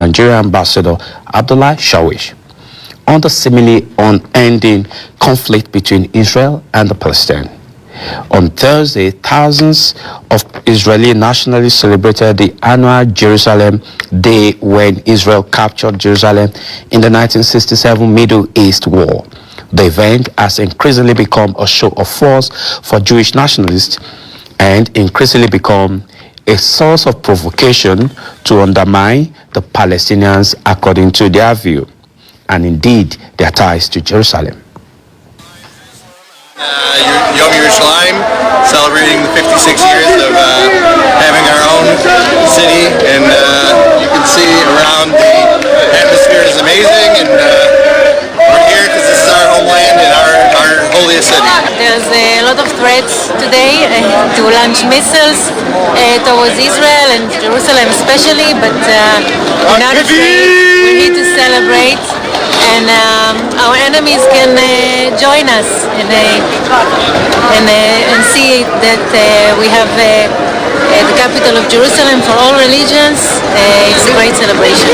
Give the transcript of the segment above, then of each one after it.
Nigerian Ambassador Abdullahi Shawish on the seemingly unending conflict between Israel and the Palestinians. On Thursday, thousands of Israeli nationalists celebrated the annual Jerusalem Day when Israel captured Jerusalem in the 1967 Middle East War. The event has increasingly become a show of force for Jewish nationalists and increasingly become a source of provocation to undermine the Palestinians according to their view, and indeed their ties to Jerusalem. Yom Yerushalayim, celebrating the 56 years of having our own city, and you can see around the atmosphere is amazing, and we're here because this is our homeland and our holiest city. There's a lot of threats today to launch missiles towards Israel and Jerusalem especially, but in order to we need to celebrate, and our enemies can join us and see that we have the capital of Jerusalem for all religions. It's a great celebration.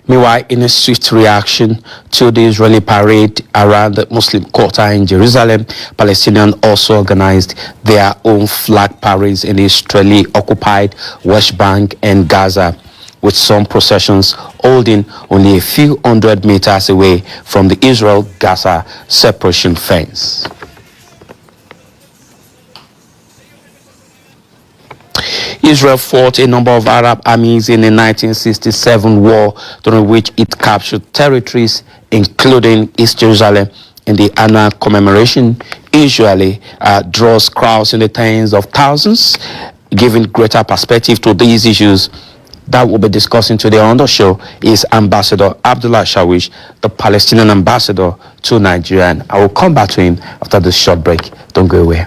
Meanwhile, in a swift reaction to the Israeli parade around the Muslim quarter in Jerusalem, Palestinians also organized their own flag parades in the Israeli-occupied West Bank and Gaza, with some processions holding only a few hundred meters away from the Israel-Gaza separation fence. Israel fought a number of Arab armies in the 1967 war, during which it captured territories including East Jerusalem. In the annual commemoration usually draws crowds in the tens of thousands, giving greater perspective to these issues that we'll be discussing today on the show is Ambassador Abdullahi Shawish, the Palestinian ambassador to Nigeria. And I will come back to him after this short break. Don't go away.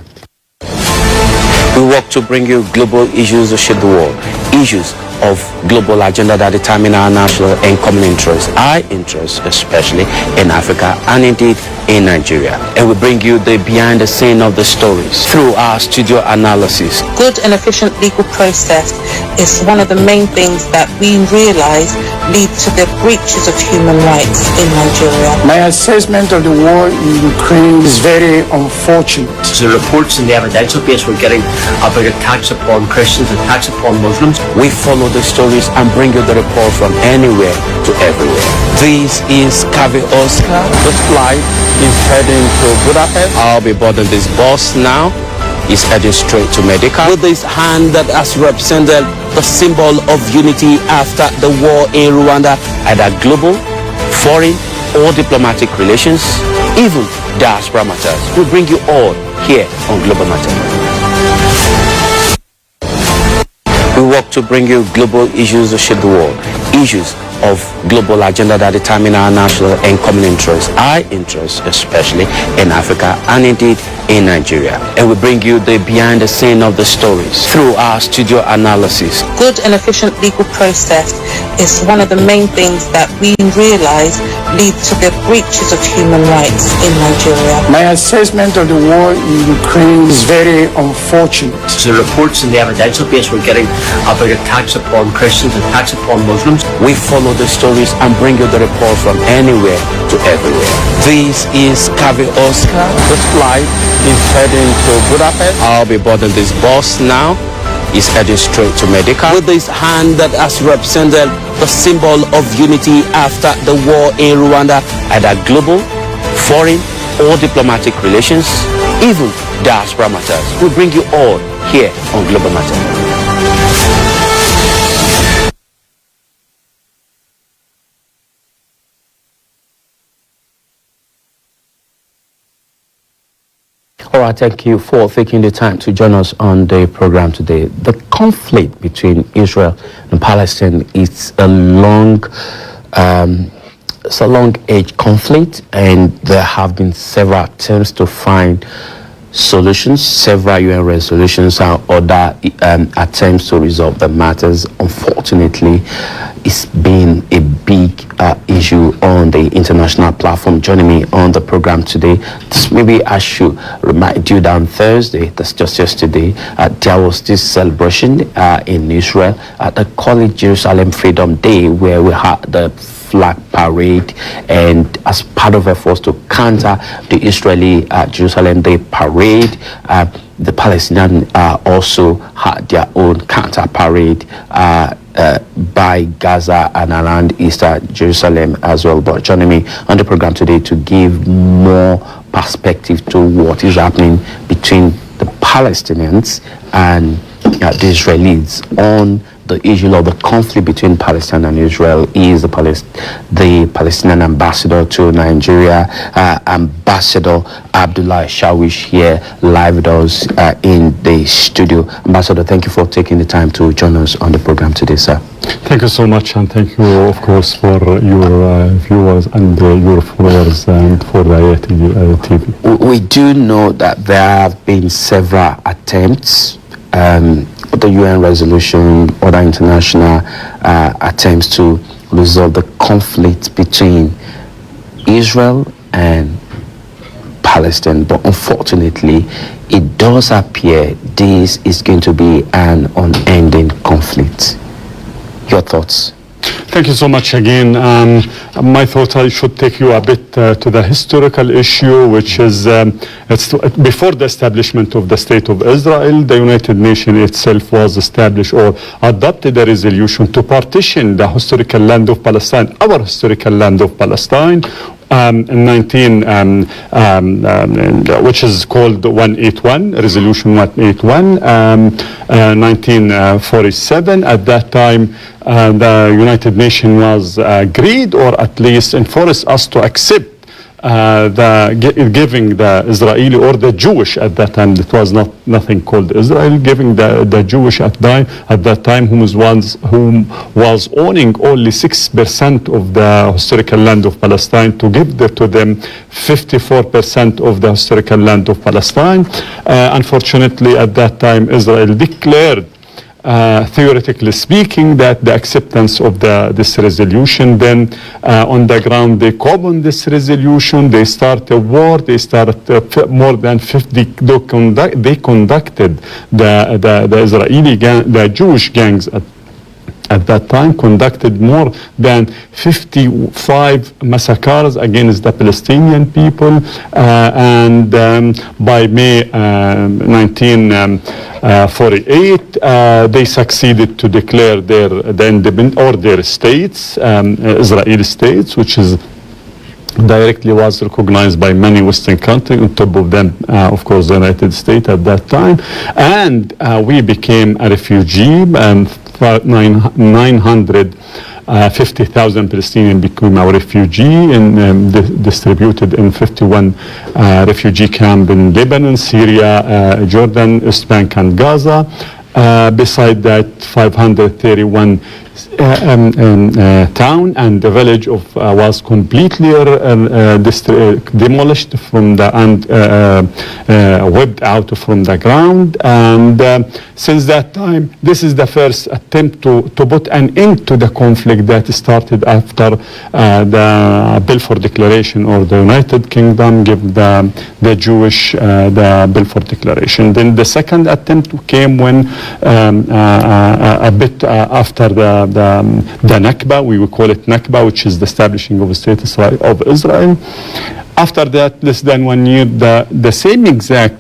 We work to bring you global issues that shape the world, issues of global agenda that determine our national and common interests, our interests especially in Africa and indeed in Nigeria. And we bring you the behind the scene of the stories through our studio analysis. Good and efficient legal process is one of the main things that we realize lead to the breaches of human rights in Nigeria. My assessment of the war in Ukraine is very unfortunate. The reports and the evidential base we're getting about attacks upon Christians, attacks upon Muslims. We follow the stories and bring you the report from anywhere to everywhere. This is Cavi Oscar. The flight is heading to Budapest. I'll be boarding this bus now. It's heading straight to Medical. With this hand that has represented the symbol of unity after the war in Rwanda, either global, foreign, or diplomatic relations, even diaspora matters. We bring you all here on Global Matter. We work to bring you global issues that shape the world, issues of global agenda that determine our national and common interests, our interests especially in Africa and indeed in Nigeria. And we bring you the behind the scene of the stories through our studio analysis. Good and efficient legal process is one of the main things that we realize lead to the breaches of human rights in Nigeria. My assessment of the war in Ukraine is very unfortunate. The reports and the evidential base we're getting about attacks upon Christians, attacks upon Muslims. We follow the stories and bring you the report from anywhere to everywhere. This is Cavi Oscar. The flight is heading to Budapest. I'll be boarding this bus now. It's heading straight to Medical. With this hand that has represented the symbol of unity after the war in Rwanda, either global, foreign, or diplomatic relations, even diaspora matters. We bring you all here on Global Matter. All right, thank you for taking the time to join us on the program today. The conflict between Israel and Palestine is a long-age conflict, and there have been several attempts to find solutions, several UN resolutions and other attempts to resolve the matters. Unfortunately, it's been a big issue on the international platform. Joining me on the program today, maybe I should remind you that on Thursday, that's just yesterday, there was this celebration in Israel at the College Jerusalem Freedom Day, where we had the flag parade, and as part of efforts to counter the Israeli Jerusalem Day parade, the Palestinians also had their own counter parade by Gaza and around Eastern Jerusalem as well. But joining me on the program today to give more perspective to what is happening between the Palestinians and the Israelis on the issue of the conflict between Palestine and Israel is the Palestinian ambassador to Nigeria, Ambassador Abdullahi Shawish, here live with us in the studio. Ambassador, thank you for taking the time to join us on the program today, sir. Thank you so much, and thank you, of course, for your viewers and your followers and for the TV. We do know that there have been several attempts, the UN resolution, other international attempts to resolve the conflict between Israel and Palestine, but unfortunately it does appear this is going to be an unending conflict. Your thoughts? Thank you so much again. My thought, I should take you a bit to the historical issue, which is it's before the establishment of the State of Israel, the United Nations itself was established or adopted a resolution to partition the historical land of Palestine, our historical land of Palestine, which is called 181, Resolution 181, 1947. At that time, the United Nations was agreed, or at least enforced us to accept giving the Israeli or the Jewish at that time, it was nothing called Israel, giving the Jewish at that time whom was owning only 6% of the historical land of Palestine, to give to them 54% of the historical land of Palestine. Unfortunately, at that time, Israel declared, theoretically speaking, that the acceptance of this resolution, then on the ground they cobbled this resolution, they started a war, they started more than 50, they conducted the Israeli the Jewish gangs at that time conducted more than 55 massacres against the Palestinian people, and by May 1948 they succeeded to declare the independent or their states, Israeli states, which is directly was recognized by many Western countries, on top of them, of course, the United States at that time, and we became a refugee, and 950,000 Palestinians became our refugee, and distributed in 51 refugee camps in Lebanon, Syria, Jordan, East Bank, and Gaza. Beside that, 531 town and the village was completely demolished from the and whipped out from the ground. And since that time, this is the first attempt to put an end to the conflict that started after the Balfour Declaration, or the United Kingdom gave the Jewish the Balfour Declaration. Then the second attempt came when a bit after the Nakba, we will call it Nakba, which is the establishing of the state of Israel. After that, less than 1 year, the same exact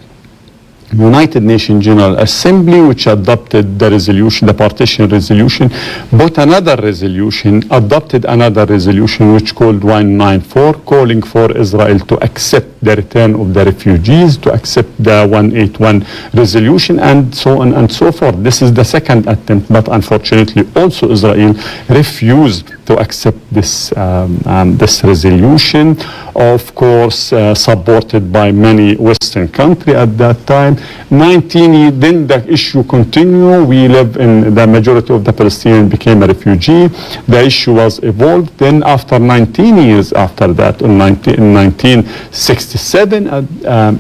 United Nations General Assembly, which adopted the resolution, the partition resolution, adopted another resolution which called 194, calling for Israel to accept the return of the refugees, to accept the 181 resolution, and so on and so forth. This is the second attempt, but unfortunately also Israel refused to accept this resolution, of course supported by many Western countries at that time. Then the issue continued. We live in the majority of the Palestinians became a refugee. The issue was evolved. Then after 19 years after that, in 1967,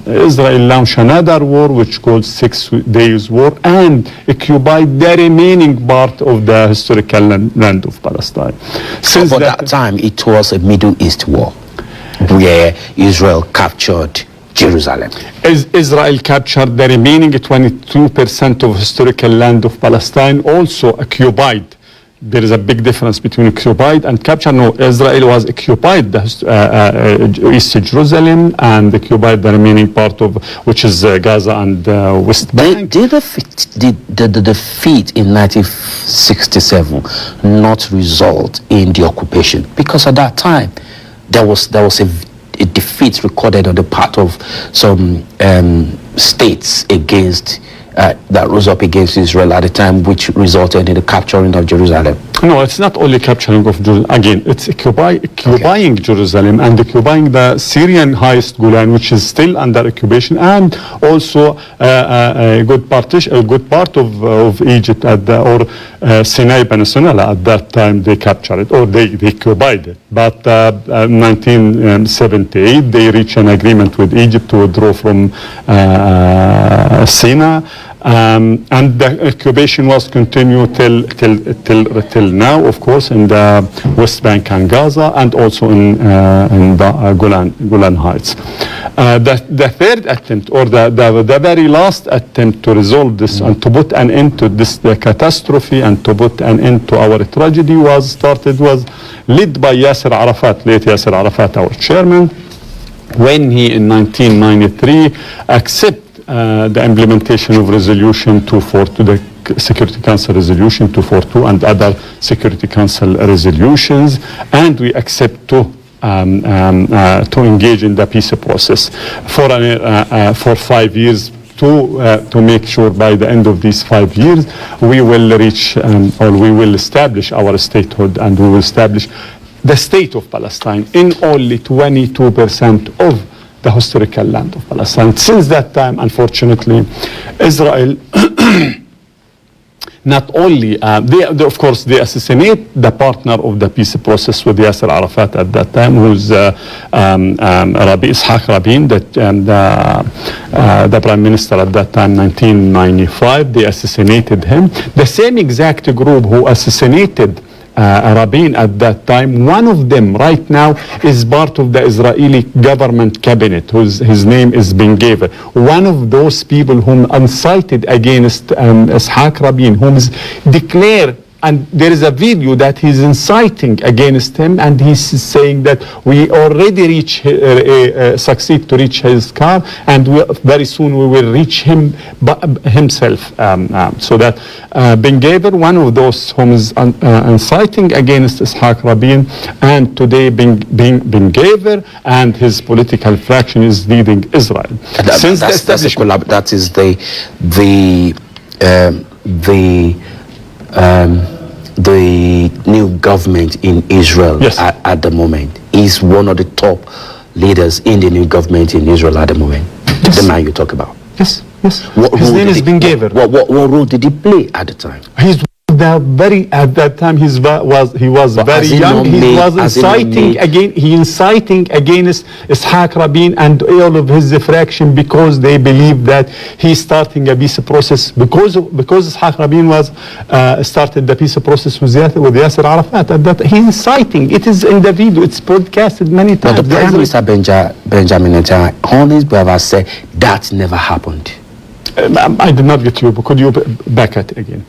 Israel launched another war, which called 6 Days War, and occupied the remaining part of the historical land of Palestine. Since that time, it was a Middle East war where Israel captured Jerusalem. Israel captured the remaining 22% of historical land of Palestine, also occupied. There is a big difference between occupied and captured. No, Israel was occupied East Jerusalem and occupied the remaining part of, which is Gaza and West Bank. Did the defeat in 1967 not result in the occupation? Because at that time, there was a defeat recorded on the part of some states against that rose up against Israel at the time, which resulted in the capturing of Jerusalem. No, it's not only capturing of Jerusalem. Again, it's occupying Jerusalem and occupying the Syrian highest Golan, which is still under occupation, and also a good part of Egypt or Sinai Peninsula. At that time, they captured it or they occupied it. But in 1978, they reached an agreement with Egypt to withdraw from Sinai. And the occupation was continued till now, of course, in the West Bank and Gaza, and also in the Golan Heights. The third attempt, or the very last attempt to resolve this and to put an end to the catastrophe and to put an end to our tragedy was led by Yasser Arafat, late Yasser Arafat, our chairman, when he in 1993 accepted the implementation of Resolution 242, the Security Council Resolution 242 and other Security Council resolutions, and we accept to engage in the peace process for 5 years to make sure by the end of these 5 years we will reach or we will establish our statehood, and we will establish the state of Palestine in only 22% of the historical land of Palestine. Since that time, unfortunately, Israel not only, of course, they assassinate the partner of the peace process with Yasser Arafat at that time, who's Ishaq Rabin, the prime minister at that time, 1995. They assassinated him. The same exact group who assassinated Rabin at that time, one of them right now is part of the Israeli government cabinet, his name is Ben Gvir. One of those people whom incited against Ishaq Rabin, whom is declared, and there is a video that he's inciting against him, and he's saying that we already succeed to reach his car, and very soon we will reach him himself. So that Ben Gvir, one of those whom is inciting against Ishaq Rabin, and today Ben Gvir and his political fraction is leading Israel. That is the new government in Israel. Yes. at the moment. He's one of the top leaders in the new government in Israel at the moment. Yes. The man you talk about. Yes. His name is Ben Gvir. What role did he play at the time? At that time he was very young. He was inciting against Ishaq Rabin and all of his fraction, because they believe that he's starting a peace process because Ishaq Rabin was started the peace process with Yasser Arafat. At that he's inciting. It is in the video. It's broadcasted many times. But the Prime Minister Benjamin Netanyahu, honest brother, said that never happened. I did not get you, but could you back it again?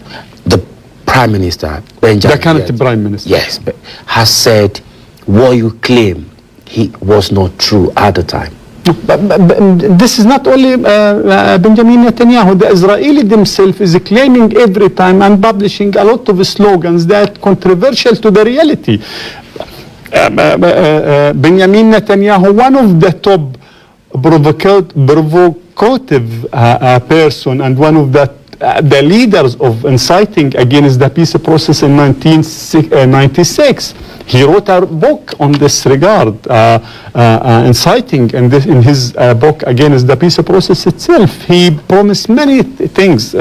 The Prime Minister Benjamin, the current Prime Minister, yes, has said what you claim he was not true at the time. But this is not only Benjamin Netanyahu. The Israeli themselves is claiming every time and publishing a lot of slogans that controversial to the reality. Benjamin Netanyahu, one of the top provocative person and one of the leaders of inciting against the peace process in 1996. He wrote a book on this regard, inciting in his book against the peace process itself. He promised many things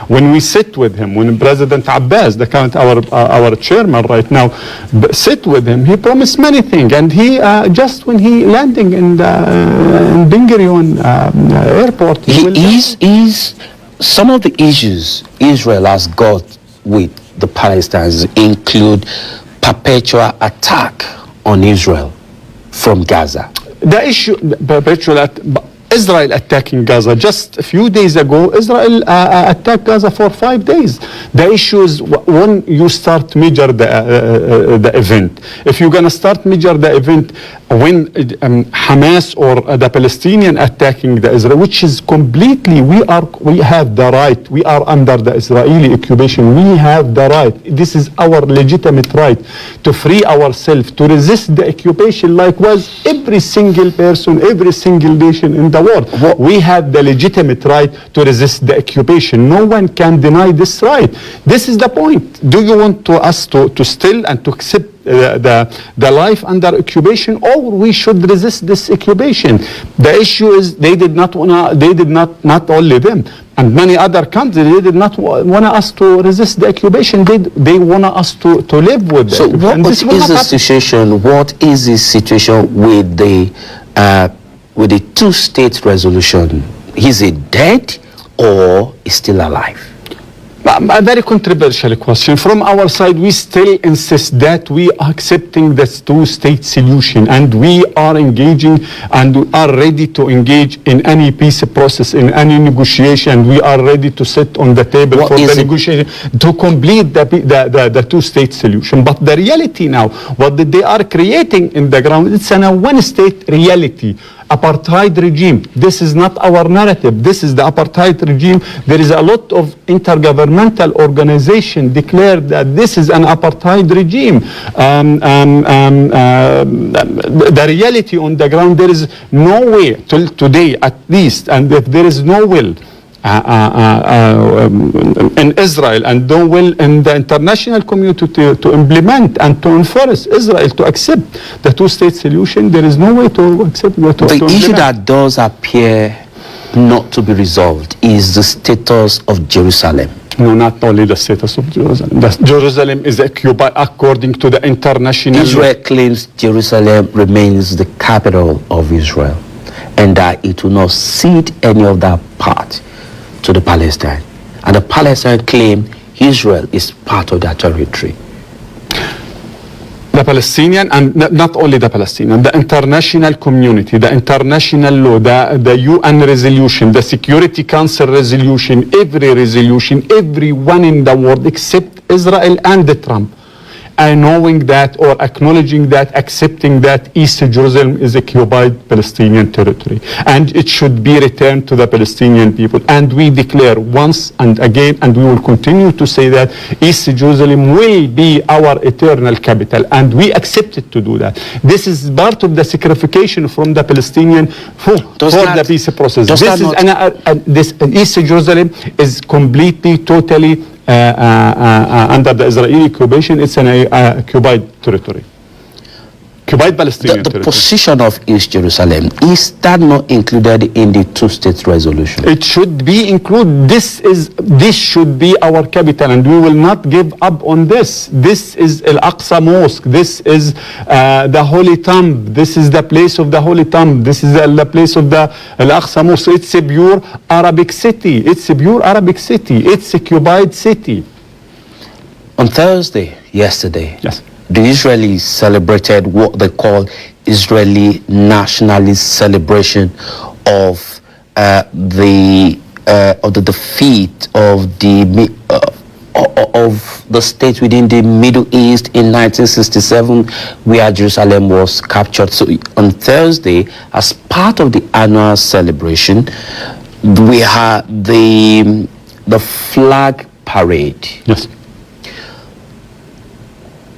when we sit with him. When President Abbas, the current our chairman right now, sit with him, he promised many things. And he just when he landing in Ben Gurion airport, is some of the issues Israel has got with the Palestinians include perpetual attack on Israel from Gaza. The issue, Israel attacking Gaza. Just a few days ago, Israel attacked Gaza for 5 days. The issue is when you start measure the event. If you're going to start measure the event when Hamas or the Palestinian attacking the Israel, which is completely, we have the right. We are under the Israeli occupation. We have the right. This is our legitimate right to free ourselves, to resist the occupation like was every single person, every single nation in the world. We have the legitimate right to resist the occupation. No one can deny this right. This is the point. Do you want us to still and to accept the life under occupation, or we should resist this occupation? The issue is they did not only them, and many other countries, they did not want us to resist the occupation. They want us to live with it. So what is the situation? What is the situation with the two-state resolution? Is it dead or is still alive? A very controversial question. From our side, we still insist that we are accepting this two-state solution, and we are engaging and we are ready to engage in any peace process, in any negotiation. We are ready to sit on the table for the negotiation to complete the two-state solution. But the reality now, what they are creating in the ground, it's a one-state reality. Apartheid regime. This is not our narrative. This is the apartheid regime. There is a lot of intergovernmental organization declared that this is an apartheid regime. The reality on the ground, there is no way till today at least, and if there is no will in Israel and no will in the international community to implement and to enforce Israel to accept the two-state solution, there is no way to accept the issue that does appear not to be resolved is the status of Jerusalem. No, not only the status of Jerusalem. Jerusalem is occupied according to the international Israel claims Jerusalem remains the capital of Israel and that it will not cede any of that part to the Palestine. And the Palestine claim Israel is part of their territory. The Palestinian, and not only the Palestinian, the international community, the international law, the UN resolution, the Security Council resolution, everyone in the world except Israel and Trump, and knowing that or acknowledging that, accepting that East Jerusalem is occupied Palestinian territory and it should be returned to the Palestinian people. And we declare once and again, and we will continue to say that East Jerusalem will be our eternal capital, and we accept it to do that. This is part of the sacrification from the Palestinian for the peace process. This East Jerusalem is completely, totally under the Israeli occupation. It's an occupied territory. Occupied Palestinian territory. The position of East Jerusalem, is that not included in the two-state resolution? It should be included. This should be our capital, and we will not give up on this. This is Al-Aqsa Mosque. This is the Holy Tomb. This is the place of the Holy Tomb. This is the place of the Al-Aqsa Mosque. It's a pure Arabic city. It's a pure Arabic city. It's a occupied city. On Thursday, yesterday, yes, the Israelis celebrated what they call Israeli nationalist celebration of the defeat of the state within the Middle East in 1967, where Jerusalem was captured. So on Thursday, as part of the annual celebration, we had the flag parade. Yes.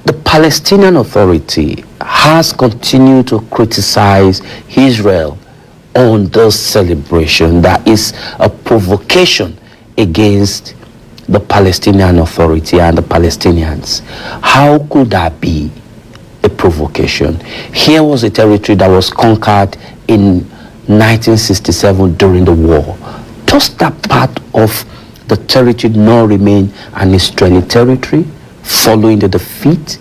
The Palestinian Authority has continued to criticize Israel on this celebration that is a provocation against the Palestinian Authority and the Palestinians. How could that be? Provocation. Here was a territory that was conquered in 1967 during the war. Does that part of the territory now remain an Israeli territory following the defeat?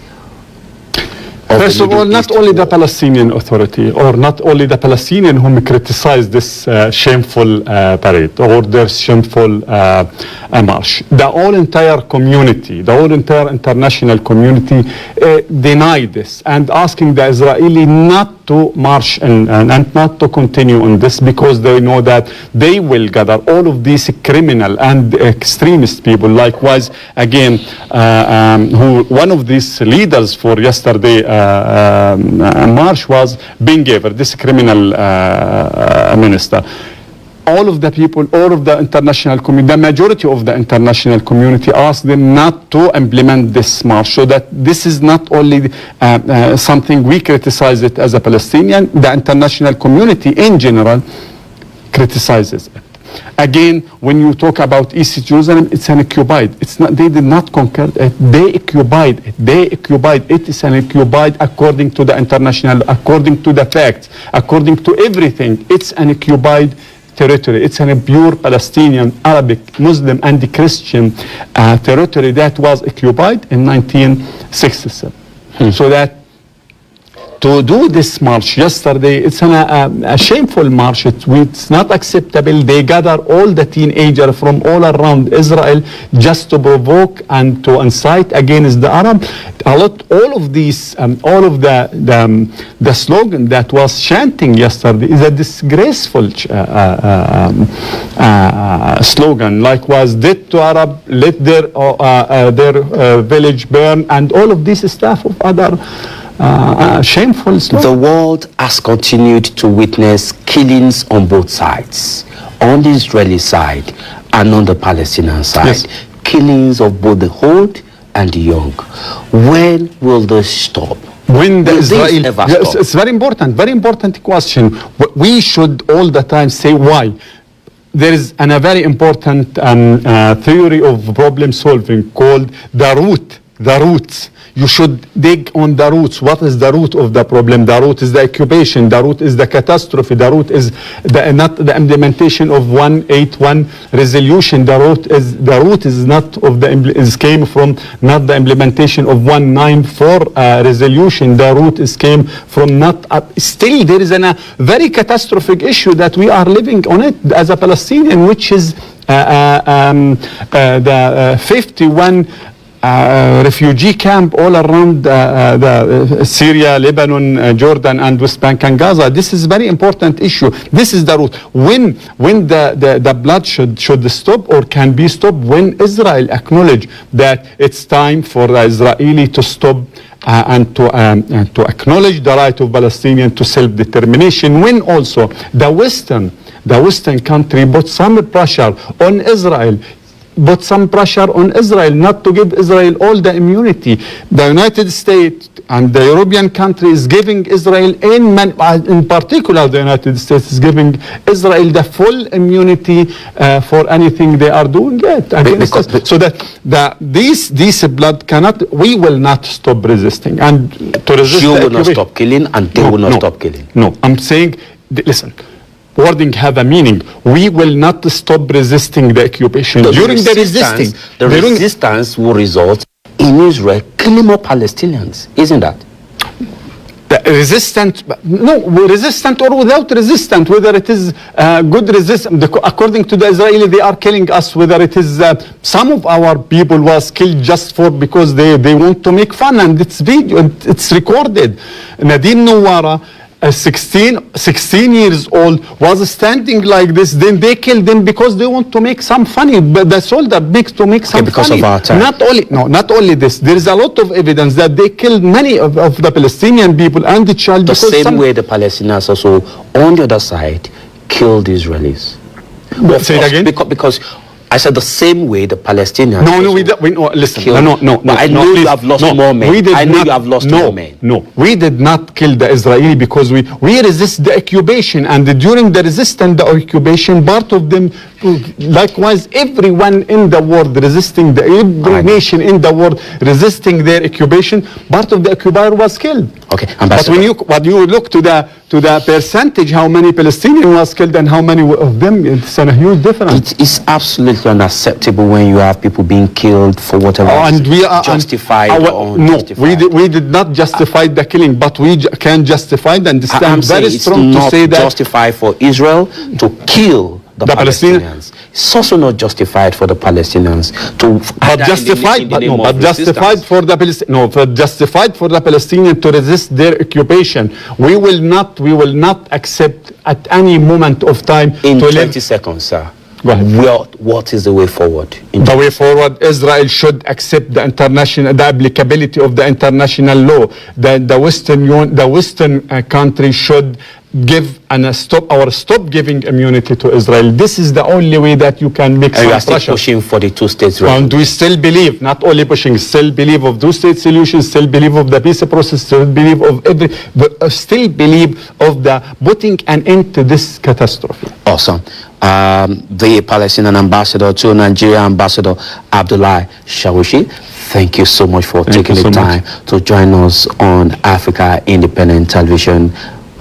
First of all, not only the Palestinian Authority or not only the Palestinian whom criticize this shameful parade or their shameful march. The whole entire community, the whole entire international community denied this and asking the Israeli not to march and not to continue on this, because they know that they will gather all of these criminal and extremist people. Likewise, again, who one of these leaders for yesterday march was Bingaver, this criminal minister. All of the people, all of the international community, the majority of the international community asked them not to implement this march. So that this is not only something we criticize it as a Palestinian, the international community in general criticizes it. Again, when you talk about East Jerusalem, it's an occupied. It's not. They did not conquer it. They occupied it. They occupied it. It's an occupied according to the international, according to the facts, according to everything. It's an occupied territory. It's a pure Palestinian, Arabic, Muslim, and Christian territory that was occupied in 1967. So that to do this march yesterday, it's a shameful march. It's not acceptable. They gather all the teenagers from all around Israel just to provoke and to incite against the Arab. All of these, all of the slogan that was chanting yesterday is a disgraceful slogan. Likewise, death to Arab, let their village burn, and all of this stuff of other shameful stuff. The world has continued to witness killings on both sides, on the Israeli side and on the Palestinian side. Yes. Killings of both the old and the young. When will this stop? When the Will this Israel, ever yes, stop? it's very important question. We should all the time say why. There is a very important theory of problem solving called the roots. You should dig on the roots. What is the root of the problem? The root is the occupation. The root is the catastrophe. The root is not the implementation of 181 resolution. The root is not of came from not the implementation of 194 resolution. The root is came from not. Still, there is a very catastrophic issue that we are living on it as a Palestinian, which is the 51. Refugee camp all around the Syria, Lebanon, Jordan, and West Bank and Gaza. This is a very important issue. This is the root. When the bloodshed should stop or can be stopped, when Israel acknowledge that it's time for the Israeli to stop and to acknowledge the right of Palestinians to self-determination, when also the Western country put some pressure on Israel, not to give Israel all the immunity. The United States and the European country is giving Israel, in particular the United States is giving Israel the full immunity for anything they are doing it against us. So that this blood cannot, we will not stop resisting. And to resist, You will not stop killing, and they will not stop killing. No, I'm saying, listen. Wording have a meaning. We will not stop resisting the occupation. During the resistance will result in Israel killing more Palestinians, isn't that? The resistant or without resistant, whether it is good resistance, according to the Israeli, they are killing us. Whether it is some of our people was killed just because they want to make fun, and it's video, it's recorded. Nadine Nawara, 16 years old, was standing like this. Then they killed them because they want to make some funny. But the soldier makes to make some because funny. of our time. Not only this. There is a lot of evidence that they killed many of the Palestinian people and the child. The same way the Palestinians also, on the other side, killed Israelis. Say it again. Because I said the same way the Palestinians. Listen. Killed. No. I know you have lost more men. You have lost more men. No, we did not kill the Israeli because we resist the occupation, and during the resistance, the occupation, part of them likewise everyone in the world resisting, every nation in the world resisting their occupation, part of the occupier was killed. Okay, but when you look to the percentage, how many Palestinians was killed and how many of them, it's a huge difference. It is absolutely unacceptable when you have people being killed for whatever and we are justified or no, unjustified. we did not justify the killing, but we can justify and stand I'm very saying strong it's to not say that justified for Israel to kill the Palestinians. It's also not justified for the Palestinians to. But justified, but justified for the justified for the Palestinians to resist their occupation. We will not accept at any moment of time. In to 20 seconds, sir. Well, what is the way forward? The way forward, Israel should accept the applicability of the international law. The Western country should give stop giving immunity to Israel. This is the only way that you can make some pressure. And we are still pushing for the two-state solution. And we still believe, not only pushing, still believe of two-state solutions, still believe of the peace process, still believe of still believe of the putting an end to this catastrophe. Awesome. The Palestinian ambassador to Nigeria, Ambassador Abdullahi Shawish, thank you so much for taking the time to join us on Africa Independent Television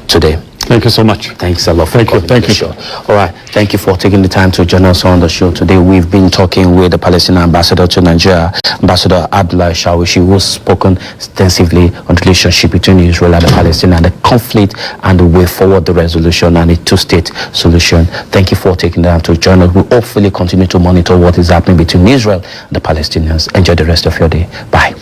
today. Thank you so much. Thanks a lot for coming thank to the show. All right, thank you for taking the time to join us on the show today. We've been talking with the Palestinian ambassador to Nigeria, Ambassador Abdullahi Shawish, who has spoken extensively on the relationship between Israel and the Palestinians, and the conflict and the way forward, the resolution and a two-state solution. Thank you for taking the time to join us. We'll hopefully continue to monitor what is happening between Israel and the Palestinians. Enjoy the rest of your day. Bye.